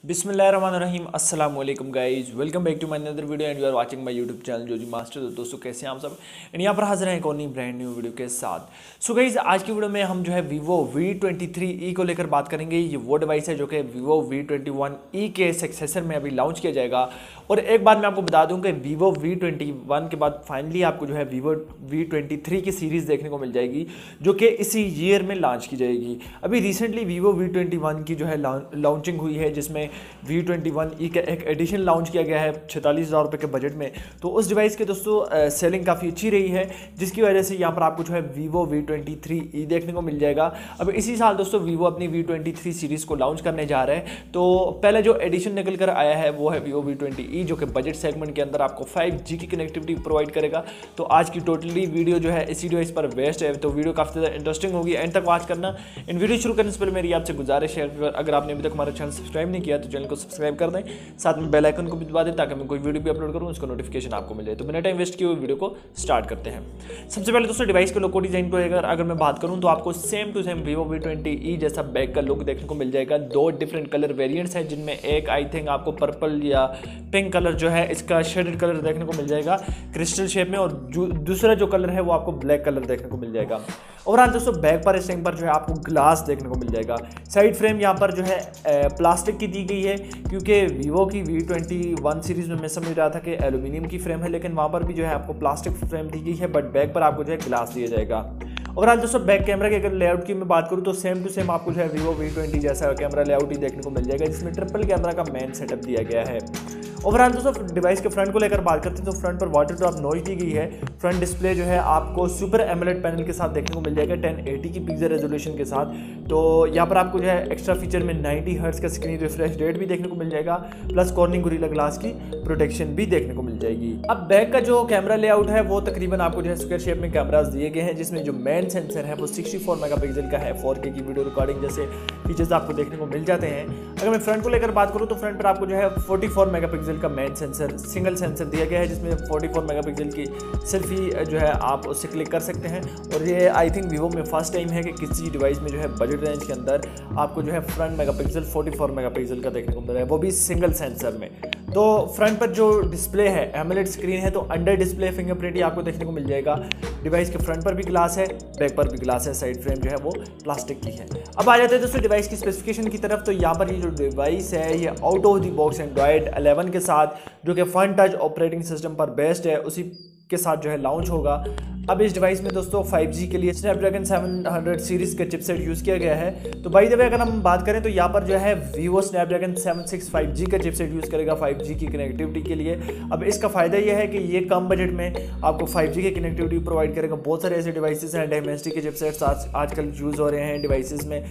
बिस्मिल्लाहिर्रहमानिर्रहीम अस्सलाम वालेकुम guys, welcome back to my another video and you are watching my YouTube channel जो जी मास्टर। दोस्तों कैसे हैं आप सब। एंड यहाँ पर हाजिर हैं एक और नई ब्रांड न्यू वीडियो के साथ। सो गाइज आज की वीडियो में हम जो है वीवो V23e को लेकर बात करेंगे। ये वो डिवाइस है जो कि वीवो V21e के सक्सेसर में अभी लॉन्च किया जाएगा। और एक बात मैं आपको बता दूं कि वीवो V21 के बाद फाइनली आपको जो है वीवो V23 की सीरीज़ देखने को मिल जाएगी जो कि इसी ईयर में लॉन्च की जाएगी। अभी रिसेंटली वीवो V21 की जो है लॉन्चिंग हुई है जिसमें V21e का एक एडिशन लॉन्च किया गया है 46,000 रुपये के बजट में। तो उस डिवाइस के दोस्तों सेलिंग काफ़ी अच्छी रही है जिसकी वजह से यहाँ पर आपको जो है वीवो V23e देखने को मिल जाएगा। अब इसी साल दोस्तों वीवो अपनी V23 सीरीज़ को लॉन्च करने जा रहा है। तो पहले जो एडिशन निकल कर आया है वो है वीवो V20e जो कि बजट सेगमेंट के अंदर आपको 5G की कनेक्टिविटी प्रोवाइड करेगा। तो आज की टोटली वीडियो जो है इसी डिवाइस पर बेस्ट है। तो वीडियो काफ़ी ज़्यादा इंटरेस्टिंग होगी, एंड तक वॉच करना। इन वीडियो शुरू करने से पहले मेरी आपसे गुजारिश है, अगर आपने अभी तक हमारा चैनल सब्सक्राइब नहीं किया तो चैनल को सब्सक्राइब कर दें, साथ में बेल आइकन को भी दबा दें ताकि मैं कोई वीडियो भी अपलोड करूँ उसका नोटिफिकेशन आपको मिल जाए। तो बिना टाइम वेस्ट किए हुए वीडियो को स्टार्ट करते हैं। सबसे पहले दोस्तों डिवाइस के लोगो डिजाइन को अगर मैं बात करूँ तो आपको same to same Vivo V20e जैसा बैक का लुक देखने को मिल जाएगा। दो डिफरेंट कलर वेरिएंट्स हैं जिनमें एक आई थिंक आपको पर्पल या पिंक कलर जो है इसका शेडेड कलर देखने को मिल जाएगा क्रिस्टल शेप में, और दूसरा जो कलर है वो आपको ब्लैक कलर देखने को मिल जाएगा। ओवरऑल दोस्तों बैक पर इस टाइम पर जो है आपको ग्लास देखने को मिल जाएगा। साइड फ्रेम यहाँ पर जो है प्लास्टिक की दी गई है क्योंकि वीवो की V21 सीरीज़ में मैं समझ रहा था कि एल्यूमिनियम की फ्रेम है, लेकिन वहाँ पर भी जो है आपको प्लास्टिक फ्रेम दी गई है, बट बैक पर आपको जो है ग्लास दिया जाएगा। ओवरऑल दोस्तों बैक कैमरा के अगर लेआउट की मैं बात करूँ तो सेम टू सेम आपको जो है वीवो V20 जैसा कैमरा लेआउट ही देखने को मिल जाएगा जिसमें ट्रिपल कैमरा का मेन सेटअप दिया गया है। ओवरऑल दोस्तों डिवाइस के फ्रंट को लेकर बात करते हैं तो फ्रंट पर वाटर ड्रॉप नॉइज दी गई है। फ्रंट डिस्प्ले जो है आपको सुपर एमोलेड पैनल के साथ देखने को मिल जाएगा 1080 की पिक्सल रेजोल्यूशन के साथ। तो यहाँ पर आपको जो है एक्स्ट्रा फीचर में 90 हर्ट्ज का स्क्रीन रिफ्रेश रेट भी देखने को मिल जाएगा, प्लस कॉर्निंग गोरिल्ला ग्लास की प्रोटेक्शन भी देखने को मिल जाएगी। अब बैक का जो कैमरा लेआउट है वो तकरीबन आपको जो है स्क्वायर शेप में कैमरास दिए गए हैं जिसमें जो मेन सेंसर है वो 64 मेगापिक्सल का है। 4K की वीडियो रिकॉर्डिंग जैसे फीचर्स आपको देखने को मिल जाते हैं। अगर मैं फ्रंट को लेकर बात करूँ तो फ्रंट पर आपको जो है 44 मेगापिक्सल का मेन सेंसर सिंगल सेंसर दिया गया है जिसमें 44 मेगापिक्सल की सेल्फी जो है आप उससे क्लिक कर सकते हैं। और ये आई थिंक वीवो में फर्स्ट टाइम है कि किसी डिवाइस में जो है बजट रेंज के अंदर आपको जो है फ्रंट मेगापिक्सल 44 मेगापिक्सल का देखने को मिल रहा है, वो भी सिंगल सेंसर में। तो फ्रंट पर जो डिस्प्ले है एमोलेड स्क्रीन है, तो अंडर डिस्प्ले फिंगरप्रिंट ही आपको देखने को मिल जाएगा। डिवाइस के फ्रंट पर भी ग्लास है, बैक पर भी ग्लास है, साइड फ्रेम जो है वो प्लास्टिक की है। अब आ जाते हैं दोस्तों डिवाइस की स्पेसिफिकेशन की तरफ। तो यहाँ पर ये जो डिवाइस है ये out of the box Android 11 के साथ जो कि फन टच ऑपरेटिंग सिस्टम पर बेस्ड है उसी के साथ जो है लॉन्च होगा। अब इस डिवाइस में दोस्तों 5G के लिए स्नैपड्रैगन 700 सीरीज़ का चिपसेट यूज़ किया गया है। तो बाय द वे अगर हम बात करें तो यहाँ पर जो है वीवो स्नैपड्रैगन 765G का चिपसेट यूज़ करेगा 5G की कनेक्टिविटी के लिए। अब इसका फ़ायदा यह है कि ये कम बजट में आपको 5G की कनेक्टिविटी प्रोवाइड करेगा। बहुत सारे ऐसे डिवाइसेस हैं डायमेंसिटी के चिपसेट्स आजकल यूज़ हो रहे हैं डिवाइसेस में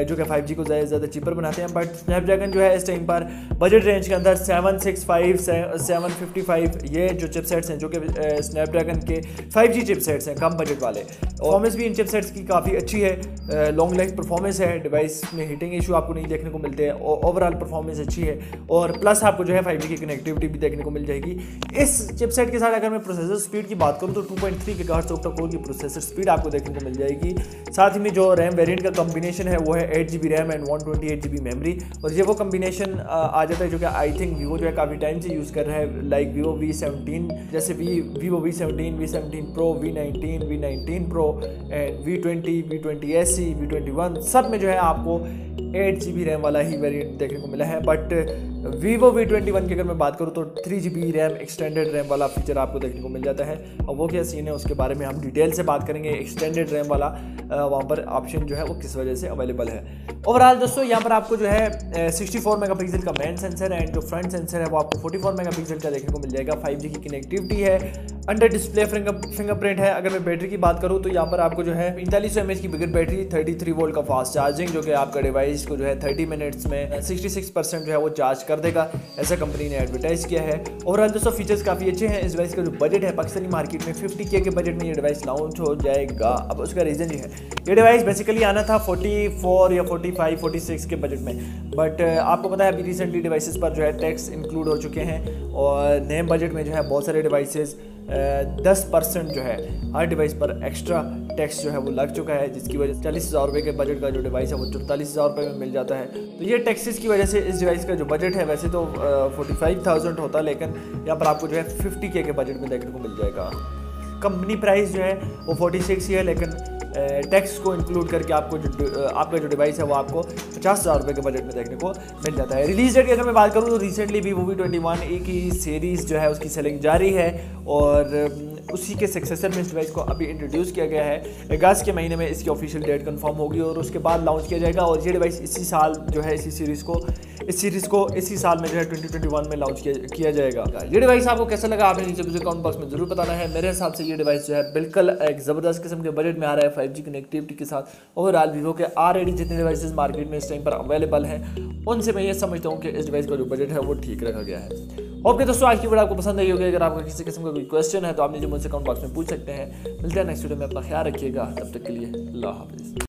जो कि 5G को ज़्यादा चीपर बनाते हैं, बट स्नैपड्रैगन जो है इस टाइम पर बजट रेंज के अंदर 765 755 ये जो चिपसेट्स हैं जो कि स्नैपड्रैगन के 5G चिपसेट्स हैं कम बजट वाले। परफॉर्मेंस भी इन चिपसेट्स की काफ़ी अच्छी है, लॉन्ग लाइफ परफॉर्मेंस है, डिवाइस में हीटिंग इशू आपको नहीं देखने को मिलते हैं, ओवरऑल परफॉर्मेंस अच्छी है, और प्लस आपको जो है 5G की कनेक्टिविटी भी देखने को मिल जाएगी। इस चिपसेट के साथ अगर मैं प्रोसेसर स्पीड की बात करूँ तो 2.3 गीगाहर्ट्ज़ ऑक्टा कोर की प्रोसेसर स्पीड आपको देखने को मिल जाएगी। साथ ही में जो रैम वेरिएंट का कॉम्बिनेशन है वो है 8GB RAM and 128GB memory, और ये वो कॉम्बिनेशन आ जाता है जो कि आई थिंक वीवो जो है काफ़ी टाइम से यूज़ कर रहा है, लाइक वीवो V17 जैसे Vivo V17, V17 Pro, V19 Pro, V20, V20 SE, V21 सब में जो है आपको 8GB रैम वाला ही वेरिएंट देखने को मिला है। बट वीवो V21 की अगर मैं बात करूँ तो 3GB रैम एक्सटेंडेड रैम वाला फीचर आपको देखने को मिल जाता है, और वो क्या सीन है उसके बारे में हम डिटेल से बात करेंगे। एक्सटेंडेड रैम वाला वहाँ पर ऑप्शन जो है वो किस वजह से अवेलेबल है। ओवरऑल दोस्तों यहाँ पर आपको जो है 64 मेगापिक्सल का मेन सेंसर है एंड जो फ्रंट सेंसर है वो आपको 44 मेगापिक्सल का देखने को मिल जाएगा। 5G की कनेक्टिविटी है, अंडर डिस्प्ले फिंगरप्रिंट है। अगर मैं बैटरी की बात करूँ तो यहाँ पर आपको जो है 4500 mAh की बिगर बैटरी, 33 वोल्ट का फास्ट चार्जिंग जो कि आपका डिवाइस को जो है 30 मिनट्स में 66% जो है वो चार्ज कर देगा, ऐसा कंपनी ने एडवर्टाइज किया है। ओवरऑल दोस्तों फीचर्स काफ़ी अच्छे हैं। इस डिवाइस का जो बजट है पाकिस्तानी मार्केट में 50K के बजट में ये डिवाइस लॉन्च हो जाएगा। अब उसका रीज़न ये है, ये डिवाइस बेसिकली आना था 44 या 45, 46 के बजट में, बट आपको पता है अभी रिसेंटली डिवाइसेस पर जो है टैक्स इंक्लूड हो चुके हैं और नए बजट में जो है बहुत सारे डिवाइसेस 10% जो है हर डिवाइस पर एक्स्ट्रा टैक्स जो है वो लग चुका है, जिसकी वजह से 40,000 रुपये के बजट का जो डिवाइस है वो 44,000 रुपये में मिल जाता है। तो ये टैक्सेस की वजह से इस डिवाइस का जो बजट है वैसे तो 45,000 होता है, लेकिन यहाँ पर आपको जो है 50K के बजट में देखने को मिल जाएगा। कंपनी प्राइस जो है वो 46 ही है, लेकिन टैक्स को इंक्लूड करके आपका जो डिवाइस है वो आपको 50,000 रुपये के बजट में देखने को मिल जाता है। रिलीज डेट की अगर मैं बात करूँ तो रिसेंटली VIVO V23e की सीरीज़ जो है उसकी सेलिंग जारी है और उसी के सक्सेसर में इस डिवाइस को अभी इंट्रोड्यूस किया गया है। अगस्त के महीने में इसकी ऑफिशियल डेट कंफर्म होगी और उसके बाद लॉन्च किया जाएगा और ये डिवाइस इसी साल जो है इस सीरीज़ को इसी साल में जो है 2021 में लॉन्च किया जाएगा। ये डिवाइस आपको कैसा लगा आपने नीचे मुझे कमेंट बॉक्स में जरूर बताना है। मेरे हिसाब से ये डिवाइस जो है बिल्कुल एक ज़बरदस्त किस्म के बजट में आ रहा है 5G कनेक्टिविटी के साथ। ओवरऑल वीवो के ऑलरेडी जितने डिवाइसेस मार्केट में इस टाइम पर अवेलेबल हैं उनसे मैं ये समझता हूँ कि इस डिवाइस का जो बजट है वो ठीक रखा गया है। ओके दोस्तों, आज की वीडियो आपको पसंद आई होगी। अगर आपका किसी किस्म का कोई क्वेश्चन है तो आप नीचे मुझसे कमेंट बॉक्स में पूछ सकते हैं। मिलते हैं नेक्स्ट वीडियो में, अपना ख्याल रखिएगा, तब तक के लिए अल्लाह हाफिज़।